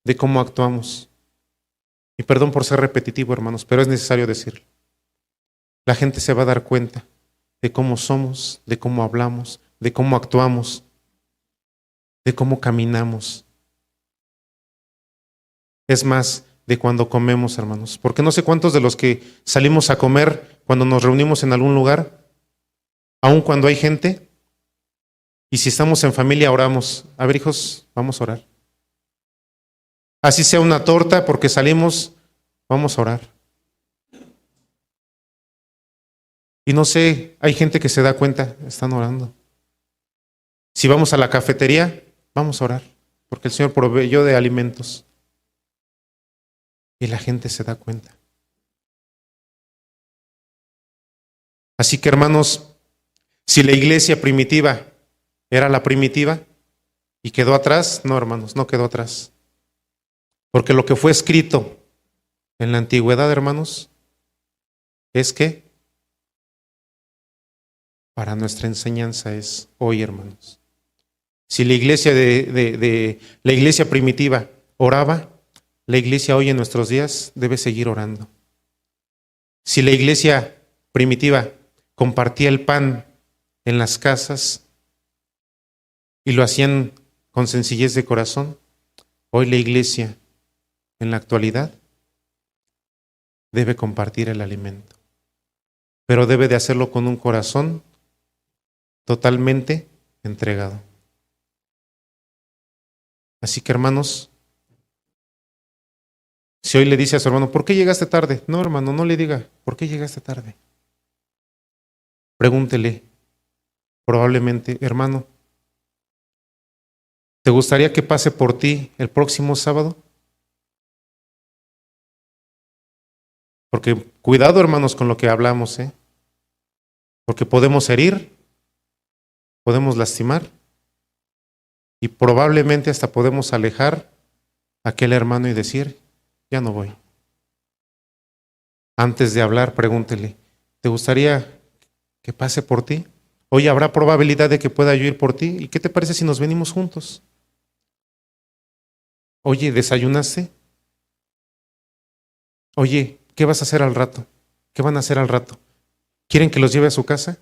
de cómo actuamos. Y perdón por ser repetitivo, hermanos, pero es necesario decirlo. La gente se va a dar cuenta de cómo somos, de cómo hablamos, de cómo actuamos. de cómo caminamos. Es más, de cuando comemos, hermanos. Porque no sé cuántos de los que salimos a comer cuando nos reunimos en algún lugar, aun cuando hay gente, y si estamos en familia oramos. A ver, hijos, vamos a orar. Así sea una torta, porque salimos, vamos a orar. Y no sé, hay gente que se da cuenta, están orando. Si vamos a la cafetería, vamos a orar, porque el Señor proveyó de alimentos. Y la gente se da cuenta. Así que, hermanos, si la iglesia primitiva era la primitiva y quedó atrás, no, hermanos, no quedó atrás. Porque lo que fue escrito en la antigüedad, hermanos, es que para nuestra enseñanza es hoy, hermanos. Si la iglesia la iglesia primitiva oraba, la iglesia hoy en nuestros días debe seguir orando. Si la iglesia primitiva compartía el pan en las casas y lo hacían con sencillez de corazón, hoy la iglesia en la actualidad debe compartir el alimento, pero debe de hacerlo con un corazón totalmente entregado. Así que, hermanos, si hoy le dice a su hermano, ¿por qué llegaste tarde? No, hermano, no le diga, ¿por qué llegaste tarde? Pregúntele, probablemente, hermano, ¿te gustaría que pase por ti el próximo sábado? Porque cuidado, hermanos, con lo que hablamos, porque podemos herir, podemos lastimar y probablemente hasta podemos alejar a aquel hermano y decir, ya no voy. Antes de hablar, pregúntele, ¿te gustaría que pase por ti? Hoy habrá probabilidad de que pueda yo ir por ti. ¿Y qué te parece si nos venimos juntos? Oye, ¿desayunaste? Oye, ¿qué vas a hacer al rato? ¿Qué van a hacer al rato? ¿Quieren que los lleve a su casa?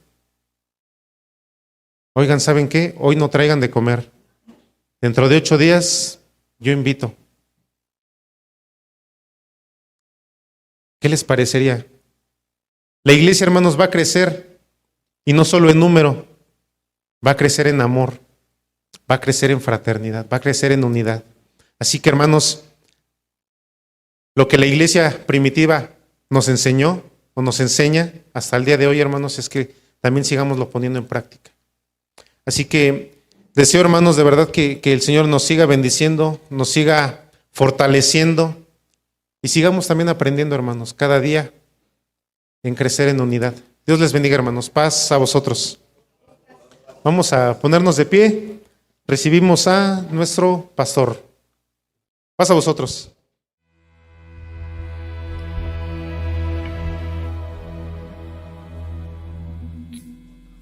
Oigan, ¿saben qué? Hoy no traigan de comer. Dentro de 8 días, yo invito. ¿Qué les parecería? La iglesia, hermanos, va a crecer, y no solo en número, va a crecer en amor, va a crecer en fraternidad, va a crecer en unidad. Así que, hermanos, lo que la iglesia primitiva nos enseñó o nos enseña hasta el día de hoy, hermanos, es que también sigámoslo poniendo en práctica. Así que deseo, hermanos, de verdad que el Señor nos siga bendiciendo, nos siga fortaleciendo y sigamos también aprendiendo, hermanos, cada día en crecer en unidad. Dios les bendiga, hermanos. Paz a vosotros. Vamos a ponernos de pie. Recibimos a nuestro pastor. Paz a vosotros.